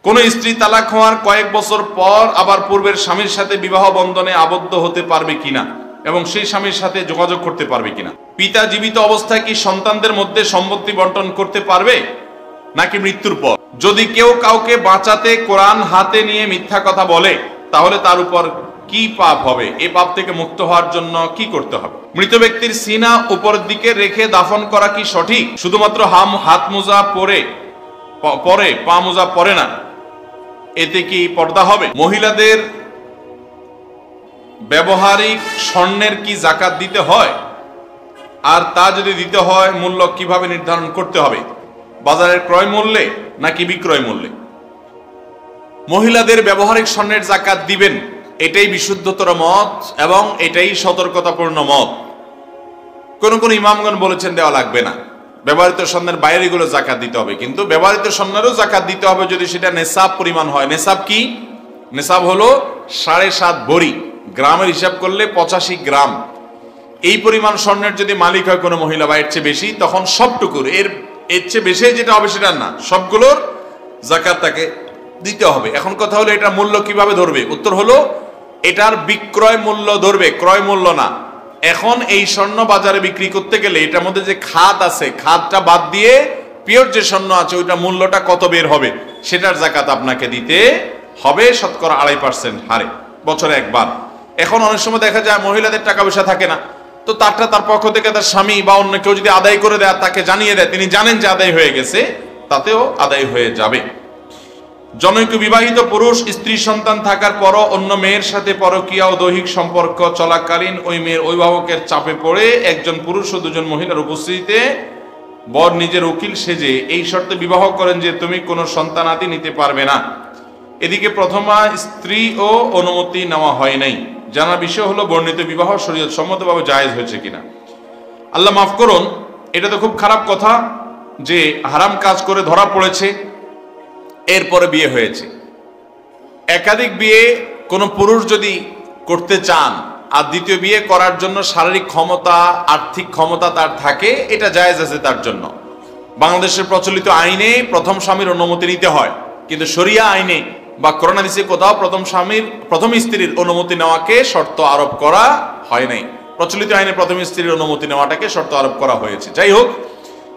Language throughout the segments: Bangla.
কোন স্ত্রী তালাক হওয়ার কয়েক বছর পর আবার পূর্বের স্বামীর সাথে বিবাহ বন্ধনে আবদ্ধ হতে পারবে কিনা এবং সেই স্বামীর সাথে যোগাযোগ করতে পারবে কিনা? পিতা জীবিত অবস্থায় কি সন্তানদের মধ্যে সম্পত্তি বন্টন করতে পারবে নাকি মৃত্যুর পর? যদি কেউ কাউকে বাঁচাতে কোরআন হাতে নিয়ে মিথ্যা কথা বলে তাহলে তার উপর কি পাপ হবে? এই পাপ থেকে মুক্ত হওয়ার জন্য কি করতে হবে? মৃত ব্যক্তির সিনা উপরের দিকে রেখে দাফন করা কি সঠিক? শুধুমাত্র হাত মোজা পরে পা মোজা পরে না, এতে কি পর্দা হবে? মহিলাদের ব্যবহারিক স্বর্ণের কি যাকাত দিতে হয়? আর তা যদি দিতে হয় মূল্য কিভাবে নির্ধারণ করতে হবে? বাজারের ক্রয় মূল্যে নাকি বিক্রয় মূল্যে? মহিলাদের ব্যবহারিক স্বর্ণের যাকাত দিবেন, এটাই বিশুদ্ধতর মত এবং এটাই সতর্কতাপূর্ণ মত। কোন কোন ইমামগণ বলেছেন দেওয়া লাগবে না, ব্যবহৃত স্বর্ণের বাইরে গুলো যাকাত দিতে হবে। কিন্তু ব্যবহৃত স্বর্ণেরও যাকাত দিতে হবে যদি সেটা নেশাব পরিমাণ হয়। নেশাব কি? নেশাব হলো 7.5 ভরি, গ্রামের হিসাব করলে 85 গ্রাম। এই পরিমাণ স্বর্ণের যদি মালিক হয় কোনো মহিলা বা এর চেয়ে বেশি, তখন সবটুকুর এর চেয়ে বেশি যেটা হবে সেটা না, সবগুলোর যাকাত তাকে দিতে হবে। এখন কথা হলো এটার মূল্য কিভাবে ধরবে? উত্তর হলো এটার বিক্রয় মূল্য ধরবে, ক্রয় মূল্য না। এখন এই স্বর্ণ বাজারে বিক্রি করতে গেলে এটার মধ্যে যে খাত আছে, খাতটা বাদ দিয়ে পিওর যে স্বর্ণ আছে ওইটা মূল্যটা কত বের হবে সেটার যাকাত আপনাকে দিতে হবে 2.5% হারে, বছরে একবার। এখন অনেক সময় দেখা যায় মহিলাদের টাকা পয়সা থাকে না, তো তার পক্ষ থেকে তার স্বামী বা অন্য কেউ যদি আদায় করে দেয়, তাকে জানিয়ে দেয়, তিনি জানেন যে আদায় হয়ে গেছে, তাতেও আদায় হয়ে যাবে। জনৈক বিবাহিত পুরুষ স্ত্রী সন্তান থাকার পরও অন্য মেয়ের সাথে পরকীয়া ও দৈহিক সম্পর্ক চলাকালীন ওই মেয়ের অভিভাবকের চাপে পড়ে একজন পুরুষ ও দুজন মহিলার উপস্থিতিতে বর নিজের উকিল সেজে এই শর্তে বিবাহ করেন যে তুমি কোনো সন্তানাদি নিতে পারবে না। এদিকে প্রথমা স্ত্রী ও অনুমতি নেওয়া হয় নাই। জানার বিষয় হলো বর্ণিত বিবাহ শরীয়ত সম্মতভাবে জায়েজ হয়েছে কিনা। আল্লাহ মাফ করুন, এটা তো খুব খারাপ কথা যে হারাম কাজ করে ধরা পড়েছে, এরপরে বিয়ে হয়েছে। একাধিক বিয়ে কোনো পুরুষ যদি করতে চান আর দ্বিতীয় বিয়ে করার জন্য শারীরিক ক্ষমতা, আর্থিক ক্ষমতা তার থাকে, এটা জায়েজ আছে তার জন্য। বাংলাদেশের প্রচলিত আইনে প্রথম স্বামীর অনুমতি নিতে হয়, কিন্তু শরিয়া আইনে বা কোরআন হাদিসে কোথাও প্রথম স্ত্রীর অনুমতি নেওয়াকে শর্ত আরোপ করা হয় নাই। প্রচলিত আইনে প্রথম স্ত্রীর অনুমতি নেওয়াটাকে শর্ত আরোপ করা হয়েছে। যাই হোক,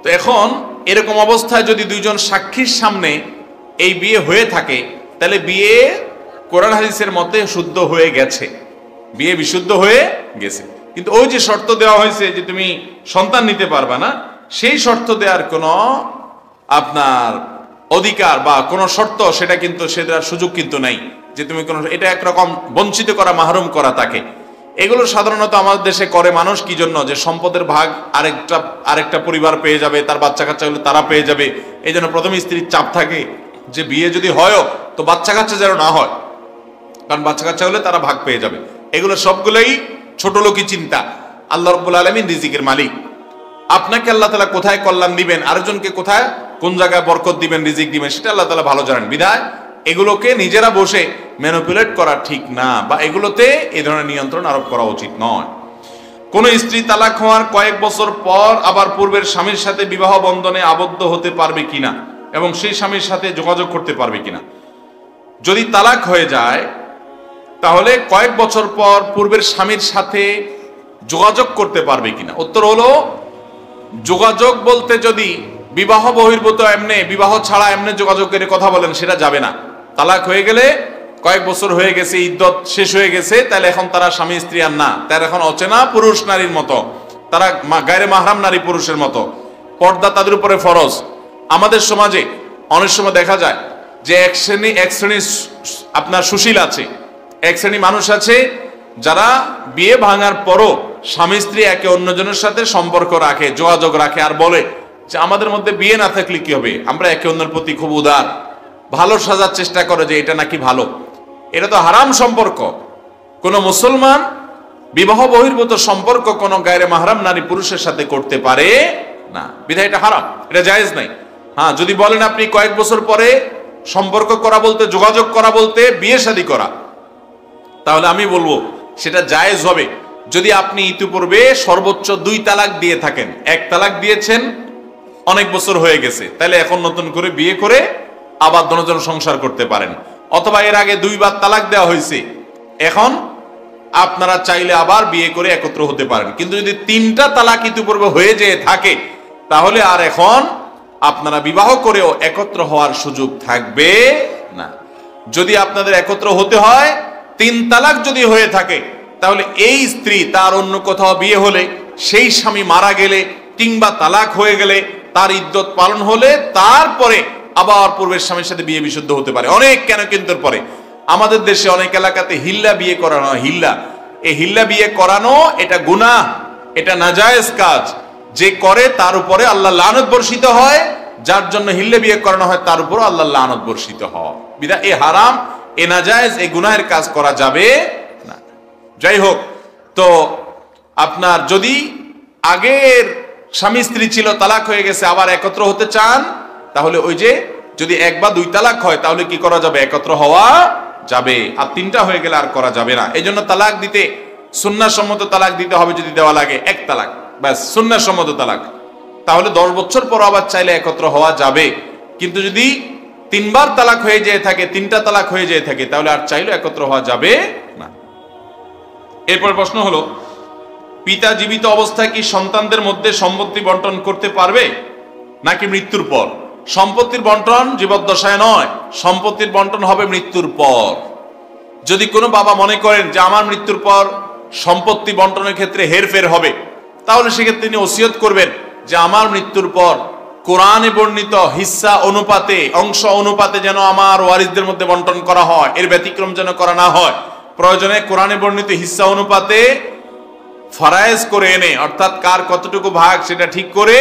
তো এখন এরকম অবস্থায় যদি দুইজন সাক্ষীর সামনে এই বিয়ে হয়ে থাকে, তাহলে বিয়ে কোরআন হাদিসের মতে শুদ্ধ হয়ে গেছে, বিয়ে বিশুদ্ধ হয়ে গেছে। কিন্তু ওই যে শর্ত দেওয়া হয়েছে যে তুমি সন্তান নিতে পারবে না, সেই শর্ত দেওয়ার কোনো আপনার অধিকার বা কোনো শর্ত সেটা কিন্তু সে দেওয়ার সুযোগ কিন্তু নাই, যে তুমি কোনো, এটা একরকম বঞ্চিত করা, মাহরুম করা তাকে। এগুলো সাধারণত আমাদের দেশে করে মানুষ কি জন্য? যে সম্পদের ভাগ আরেকটা পরিবার পেয়ে যাবে, তার বাচ্চা কাচ্চা হলে তারা পেয়ে যাবে। এই জন্য প্রথম স্ত্রীর চাপ থাকে যে বিয়ে যদি হয়ও তো বাচ্চা কাচ্চা যেন না হয়, কারণ বাচ্চা কাচ্চা হলে তারা ভাগ পেয়ে যাবে। এগুলো সবগুলোই ছোট লোকই চিন্তা। আল্লাহ রাব্বুল আলামিন রিজিকের মালিক। আপনাকে আল্লাহ তাআলা কোথায় কল্যাণ দিবেন, আরেকজনকে কোথায় কোন জায়গায় বরকত দিবেন, রিজিক দিবেন, সেটা আল্লাহ তাআলা ভালো জানেন। বিধায় এগুলোকে নিজেরা বসে ম্যানিপুলেট করা ঠিক না, বা এগুলোতে এই ধরনের নিয়ন্ত্রণ আরোপ করা উচিত নয়। কোন স্ত্রী তালাক হওয়ার কয়েক বছর পর আবার পূর্বের স্বামীর সাথে বিবাহ বন্ধনে আবদ্ধ হতে পারবে কিনা এবং সেই স্বামীর সাথে যোগাযোগ করতে পারবে কিনা? যদি তালাক হয়ে যায় তাহলে কয়েক বছর পর পূর্বের স্বামীর সাথে যোগাযোগ করতে পারবে কিনা? উত্তর হলো, যোগাযোগ বলতে যদি বিবাহ বহির্ভূত এমনি, বিবাহ ছাড়া এমনি যোগাযোগ করে কথা বলেন, সেটা যাবে না। তালাক হয়ে গেলে কয়েক বছর হয়ে গেছে, ইদ্যত শেষ হয়ে গেছে, তাহলে এখন তারা স্বামী স্ত্রী আর না, তারা এখন অচেনা পুরুষ নারীর মতো, তারা গায়রে মাহরাম নারী পুরুষের মতো। পর্দা তাদের উপরে ফরজ। আমাদের সমাজে অনেক সময় দেখা যায় যে এক শ্রেণী আপনার সুশীল আছে, এক শ্রেণী মানুষ আছে যারা বিয়ে ভাঙার পরও স্বামী স্ত্রী একে অন্যজনের সাথে সম্পর্ক রাখে, যোগাযোগ রাখে, আর বলে যে আমাদের মধ্যে বিয়ে না থাকলে কি হবে, আমরা একে অন্যের প্রতি খুব উদার, ভালো সাজার চেষ্টা করে যে এটা নাকি ভালো। এটা তো হারাম সম্পর্ক। কোন মুসলমান বিবাহ বহির্ভূত সম্পর্ক কোন গায়রে মাহরাম নারী পুরুষের সাথে করতে পারে না, বিধায় এটা হারাম, এটা জায়েজ নাই। হ্যাঁ, যদি বলেন আপনি কয়েক বছর পরে সম্পর্ক করা বলতে, যোগাযোগ করা বলতে বিয়ে শাদী করা, তাহলে আমি বলবো সেটা জায়েজ হবে যদি আপনি ইতিপূর্বে সর্বোচ্চ 2 তালাক দিয়ে থাকেন। 1 তালাক দিয়েছেন, অনেক বছর হয়ে গেছে, তাহলে এখন নতুন করে বিয়ে করে আবার দুজন সংসার করতে পারেন। অথবা এর আগে 2 বার তালাক দেওয়া হয়েছে, এখন আপনারা চাইলে আবার বিয়ে করে একত্র হতে পারেন। কিন্তু যদি 3টা তালাক ইতিপূর্বে হয়ে যেয়ে থাকে, তাহলে আর এখন আপনারা বিবাহ করেও একত্র হওয়ার সুযোগ থাকবে না। যদি আপনাদের একত্র হতে হয়, 3 তালাক যদি হয়ে থাকে, তাহলে এই স্ত্রী তার অন্য কোথাও বিয়ে হলে, সেই স্বামী মারা গেলে কিংবা তালাক হয়ে গেলে, তার ইদ্যত পালন হলে তারপরে আবার পূর্বের স্বামীর সাথে বিয়ে বিশুদ্ধ হতে পারে। অনেক কেন কিন্তু পরে আমাদের দেশে অনেক এলাকাতে হিল্লা বিয়ে করানো হয়। এই হিল্লা বিয়ে করানো এটা গুনাহ, এটা নাজায়েজ কাজ। যে করে তার উপরে আল্লাহ লানত বর্ষিত হয়, যার জন্য হিল্লা বিয়ে করানো হয় তার উপর আল্লাহ লানত বর্ষিত হয়। বিধায় এ হারাম, এ নাজায়েজ, এ গুনাহের কাজ করা যাবে না। যাই হোক, তো আপনার যদি আগের স্বামী স্ত্রী ছিল, তালাক হয়ে গেছে, আবার একত্র হতে চান, তাহলে ওই যে যদি 1 বা 2 তালাক হয়, তাহলে কি করা যাবে? একত্র হওয়া যাবে। আর 3টা হয়ে গেলে আর করা যাবে না। এই জন্য তালাক দিতে সুন্নাহসম্মত তালাক দিতে হবে। যদি দেওয়া লাগে 1 তালাক, ব্যাস সুন্নাহসম্মত তালাক, তাহলে 10 বছর পর আবার চাইলে একত্র হওয়া যাবে। কিন্তু যদি 3 বার তালাক হয়ে যেয়ে থাকে, 3টা তালাক হয়ে যেয়ে থাকে, তাহলে আর চাইলে একত্র হওয়া যাবে না। এরপর প্রশ্ন হলো, পিতা জীবিত অবস্থায় কি সন্তানদের মধ্যে সম্পত্তি বন্টন করতে পারবে নাকি মৃত্যুর পর? সম্পত্তির বন্টন জীবদ্দশায় নয়, সম্পত্তির বন্টন হবে মৃত্যুর পর। যদি কোনো বাবা মনে করেন যে আমার মৃত্যুর পর সম্পত্তি বন্টনের ক্ষেত্রে হেরফের হবে, তাহলে সেক্ষেত্রে তিনি ওসিয়ত করবেন যে আমার মৃত্যুর পর কোরআনে বর্ণিত হিস্সা অনুপাতে, অংশ অনুপাতে যেন আমার ওয়ারিসদের মধ্যে বন্টন করা হয়, এর ব্যতিক্রম যেন করা না হয়। প্রয়োজনে কোরআনে বর্ণিত হিস্সা অনুপাতে ফরায়েজ করে এনে, অর্থাৎ কার কতটুকু ভাগ সেটা ঠিক করে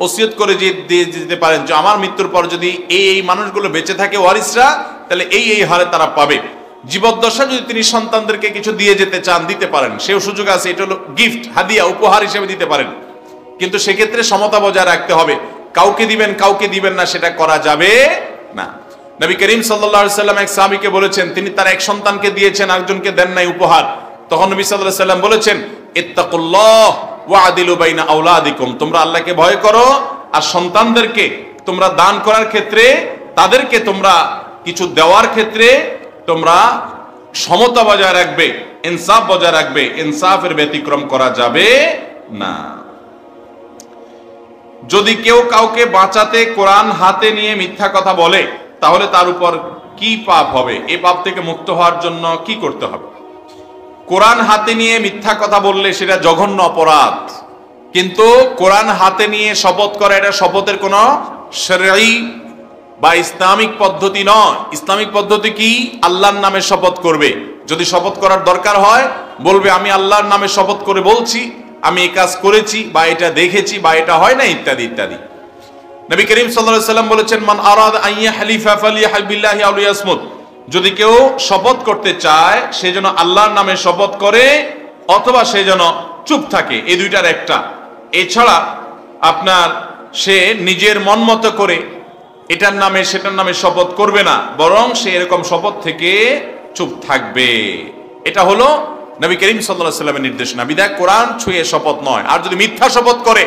ওসিয়ত করে দিয়ে দিতে পারেন যে আমার মৃত্যুর পর যদি এই মানুষগুলো বেঁচে থাকে ওয়ারিসরা, তাহলে এই হারে তারা পাবে। জীবদ্দশা যদি তিনি সন্তানদেরকে কিছু দিয়ে যেতে চান, দিতে পারেন, সেও সুযোগ আছে। এটা হলো গিফট, হাদিয়া, উপহার হিসেবে দিতে পারেন। কিন্তু সেক্ষেত্রে সমতা বজায় রাখতে হবে। কাউকে দিবেন, কাউকে দিবেন না, সেটা করা যাবে না। নবী করিম সাল্লাল্লাহু আলাইহি সাল্লাম এক সাহাবীকে বলেছেন, তিনি তার এক সন্তানকে দিয়েছেন, একজনকে দেন নাই উপহার। তখন নবী সাল্লাল্লাহু আলাইহি সাল্লাম বলেছেন, ইত্তাকুল্লাহ ওয়া আদিলু বাইনা আওলাদিকুম, তোমরা আল্লাহকে ভয় করো আর সন্তানদেরকে তোমরা দান করার ক্ষেত্রে, তাদেরকে তোমরা কিছু দেওয়ার ক্ষেত্রে তোমরা সমতা বজায় রাখবে, ইনসাফ বজায় রাখবে। ইনসাফের ব্যতিক্রম করা যাবে না। যদি কেউ কাউকে বাঁচাতে কোরআন হাতে নিয়ে মিথ্যা কথা বলে, তাহলে তার উপর কি পাপ হবে? এই পাপ থেকে মুক্ত হওয়ার জন্য কি করতে হবে? কোরআন হাতে নিয়ে মিথ্যা কথা বললে সেটা জঘন্য অপরাধ। কিন্তু কোরআন হাতে নিয়ে শপথ করা, এটা শপথের কোনো শরঈ বা ইসলামিক পদ্ধতি নয়। ইসলামিক পদ্ধতি কি? আল্লাহর নামে শপথ করবে। যদি শপথ করার দরকার হয়, বলবে আমি আল্লাহর নামে শপথ করে বলছি আমি এই কাজ করেছি, বা এটা দেখেছি, বা এটা হয় না, ইত্যাদি ইত্যাদি। নবী করিম সাল্লাল্লাহু আলাইহি ওয়াসাল্লাম বলেছেন, মান আরাদা আন ইয়াহলিফা ফালিয়াহলিফ বিল্লাহি আও লিয়াসমুত, যদি কেউ শপথ করতে চায় সে যেন আল্লাহর নামে শপথ করে অথবা সে যেন চুপ থাকে, এই দুইটার একটা। এছাড়া আপনার সে নিজের মন মতো করে এটার নামে সেটার নামে শপথ করবে না, বরং সে এরকম শপথ থেকে চুপ থাকবে। এটা হলো নবী করিম সাল্লাল্লাহু আলাইহি ওয়াসাল্লামের নির্দেশনা। বিধায় কোরআন ছুঁয়ে শপথ নয়। আর যদি মিথ্যা শপথ করে,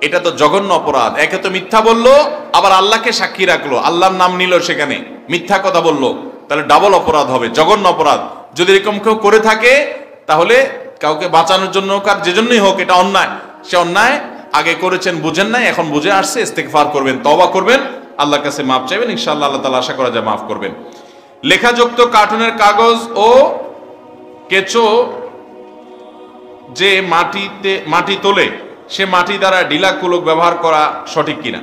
এটা তো জঘন্য অপরাধ। একে তো মিথ্যা বললো, আবার আল্লাহকে সাক্ষী রাখলো, আল্লাহর নাম নিল, সেখানে মিথ্যা কথা বললো, তাহলে ডাবল অপরাধ হবে, জঘন্য অপরাধ। যদি এরকম কেউ করে থাকে, তাহলে কাউকে বাঁচানোর জন্য কার যে জন্যই হোক, এটা অন্যায়। সে অন্যায় আগে করেছেন, বুঝেন নাই, এখন বুঝে আসছে, ইস্তেগফার করবেন, তওবা করবেন, আল্লাহর কাছে মাফ চাইবেন, ইনশাআল্লাহ আল্লাহ তাআলা আশা করা যায় মাফ করবেন। লেখাযুক্ত কার্টুনের কাগজ ও কেঁচো যে মাটি তোলে, সে মাটি দ্বারা ঢিলা কুলক ব্যবহার করা সঠিক কিনা?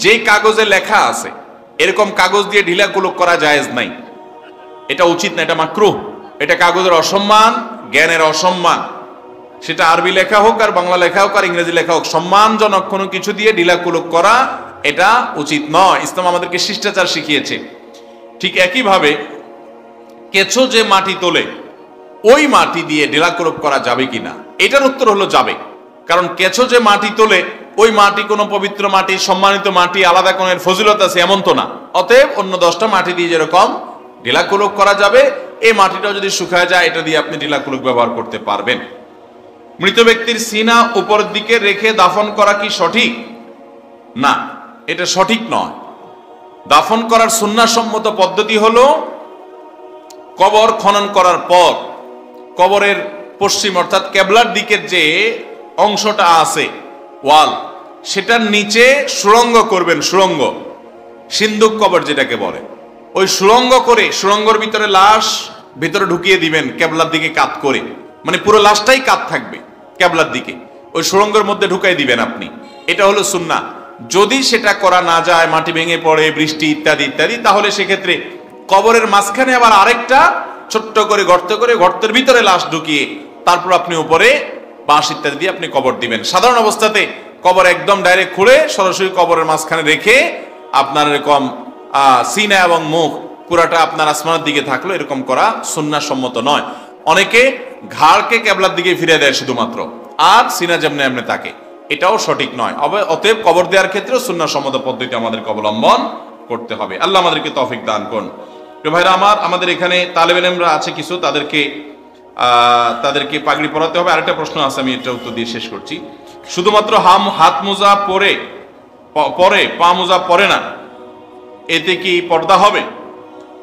যে কাগজে লেখা আছে এরকম কাগজ দিয়ে ঢিলা কুলক করা জায়েজ নাই, এটা উচিত না, এটা মাকরুহ। এটা কাগজের অসম্মান, জ্ঞানের অসম্মান। সেটা আরবি লেখা হোক আর বাংলা লেখা হোক আর ইংরেজি লেখা হোক, সম্মানজনক কোনো কিছু দিয়ে ঢিলা কুলক করা এটা উচিত নয়। ইসলাম আমাদেরকে শিষ্টাচার শিখিয়েছে। ঠিক একইভাবে কেঁচো যে মাটি তোলে, ওই মাটি দিয়ে ঢিলা কুলক করা যাবে কিনা? এটার উত্তর হলো যাবে। কারণ কেঁচো যে মাটি তোলে, ওই মাটি কোনো পবিত্র মাটি, সম্মানিত মাটি, আলাদা কোনো ফজিলত আছে এমন তো না। অতএব অন্য 10টা মাটি দিয়ে যেরকম ঢিলা কুলক করা যাবে, এই মাটিটাও যদি শুকায় যায়, এটা দিয়ে আপনি ঢিলা কুলক ব্যবহার করতে পারবেন। মৃত ব্যক্তির সিনা উপরের দিকে রেখে দাফন করা কি সঠিক? না, এটা সঠিক নয়। দাফন করার সুন্নাহসম্মত পদ্ধতি হলো কবর খনন করার পর কবরের পশ্চিম অর্থাৎ কেবলার দিকের যে অংশটা আছে ওয়াল, সেটার নিচে সুড়ঙ্গ করবেন। সুড়ঙ্গ, সিন্দুক কবর যেটাকে বলে, ওই সুড়ঙ্গ করে সুড়ঙ্গর ভিতরে লাশ ভিতরে ঢুকিয়ে দিবেন কেবলার দিকে কাত করে, মানে পুরো লাশটাই কাত থাকবে কেবলার দিকে, ওই সুড়ঙ্গের মধ্যে ঢুকাই দিবেন আপনি। এটা হলো সুন্নাহ। যদি সেটা করা না যায়, মাটি ভেঙে পড়ে, বৃষ্টি ইত্যাদি ইত্যাদি, তাহলে সেক্ষেত্রে কবরের মাঝখানে আবার আরেকটা ছোট্ট করে গর্ত করে গর্তের ভিতরে লাশ ঢুকিয়ে তারপর আপনি উপরে বাঁশ ইত্যাদি দিয়ে আপনি কবর দিবেন। সাধারণ অবস্থাতে কবর একদম ডাইরেক্ট খুলে সরাসরি কবরের মাঝখানে রেখে আপনার এরকম সিনা এবং মুখ পুরাটা আপনার আসমানের দিকে থাকলো, এরকম করা সুন্নাহসম্মত নয়। অনেকে ঘাড়কে কেবলার দিকে ফিরে দেয় শুধুমাত্র, আর সিনা যেমনি এমনি থাকে, এটাও সঠিক নয়। অতএব কবর দেওয়ার ক্ষেত্রে সুন্নাহসম্মত পদ্ধতি আমাদেরকে অবলম্বন করতে হবে। আল্লাহ আমাদেরকে তৌফিক দান করুন। ভাইরা আমার, আমাদের এখানে তালেব ইলমরা আছে কিছু, তাদেরকে পাগড়ি পরাতে হবে। আরেকটা প্রশ্ন আছে, আমি এটা উত্তর দিয়ে শেষ করছি। শুধুমাত্র হাত মোজা পরে পা মোজা পরে না, এতে কি পর্দা হবে?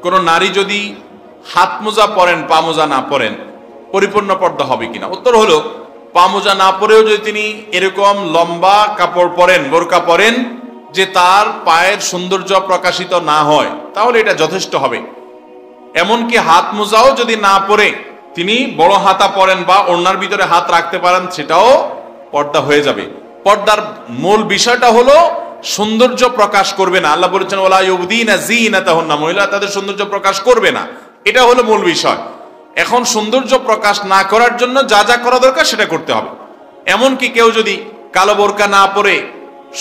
কোন নারী যদি হাত মোজা পরেন পা মোজা না পরেন, পরিপূর্ণ পর্দা হবে কিনা? উত্তর হলো, পা মোজা না পরেও যদি তিনি এরকম লম্বা কাপড় পরেন, বোরকা পরেন, যে তার পায়ের সৌন্দর্য প্রকাশিত না হয়, তাহলে এটা যথেষ্ট হবে। এমনকি হাত মোজাও যদি না পরে তিনি বড় হাতা পরেন বা ওড়নার ভিতরে হাত রাখতে পারেন, সেটাও পর্দা হয়ে যাবে। পর্দার মূল বিষয়টা হলো সৌন্দর্য প্রকাশ করবে না। আল্লাহ বলেছেন ওয়ালা ইউবদিনা যিনাতাহুন্না, মহিলা তাদের সৌন্দর্য প্রকাশ করবে না, এটা হলো মূল বিষয়। এখন সৌন্দর্য প্রকাশ না করার জন্য যা যা করা দরকার সেটা করতে হবে। এমনকি কেউ যদি কালো বোরকা না পরে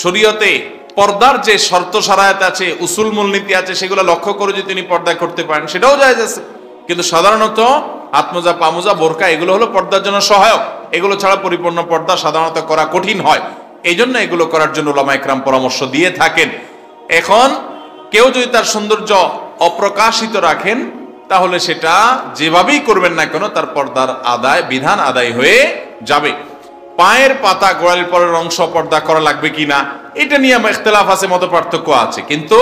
শরীয়তে পর্দার যে শর্ত শারায়াত আছে, উসুল মূলনীতি আছে, সেগুলো লক্ষ্য করে যদি তিনি পর্দা করতে পারেন, সেটাও জায়েজ আছে। কিন্তু সাধারণত হাতমোজা, পামোজা, বোরকা এগুলো হলো পর্দার জন্য সহায়ক। এগুলো ছাড়া পরিপূর্ণ পর্দা সাধারণত করা কঠিন হয়। এই জন্য এগুলো করার জন্য উলামা ইকরাম পরামর্শ দিয়ে থাকেন। এখন কেউ যদি তার সৌন্দর্য অপ্রকাশিত রাখেন, তাহলে সেটা যেভাবেই করবেন না কেন তার পর্দার বিধান আদায় হয়ে যাবে। পায়ের পাতা, গোড়ালির পরের অংশ পর্দা করা লাগবে কিনা, এটা নিয়ে ইখতিলাফ আছে, মত পার্থক্য আছে। কিন্তু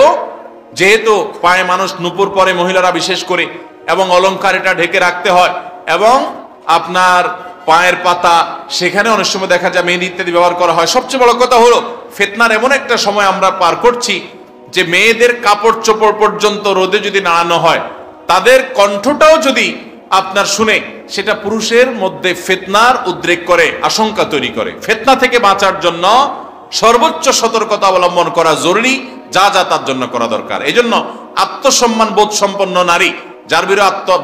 যেহেতু পায়ে মানুষ নুপুর পরে, মহিলারা বিশেষ করে, এবং অলংকার এটা ঢেকে রাখতে হয়, এবং আপনার পায়ের পাতা সেখানে অনেক সময় দেখা যায় মেহেদি ইত্যাদি ব্যবহার করা হয়। সবচেয়ে বড় কথা হলো, ফিতনার এমন একটা সময় আমরা পার করছি যে মেয়েদের কাপড় চোপড় পর্যন্ত রোদে যদি নাড়ানো হয়, তাদের কণ্ঠটাও যদি আপনার শুনে, সেটা পুরুষের মধ্যে ফিতনার উদ্রেক করে, আশঙ্কা তৈরি করে। ফিতনা থেকে বাঁচার জন্য সর্বোচ্চ সতর্কতা অবলম্বন করা জরুরি, যা যা তার জন্য করা দরকার। এই জন্য আত্মসম্মান বোধ সম্পন্ন নারী, যার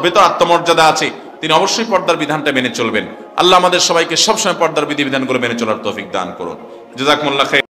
ভিতর আত্মমর্যাদা আছে, তিনি অবশ্যই পর্দার বিধানটা মেনে চলবেন। আল্লাহ আমাদের সবাইকে সবসময় পর্দার বিধিবিধানগুলো মেনে চলার তৌফিক দান করুন। জাযাকুমুল্লাহ খাইর।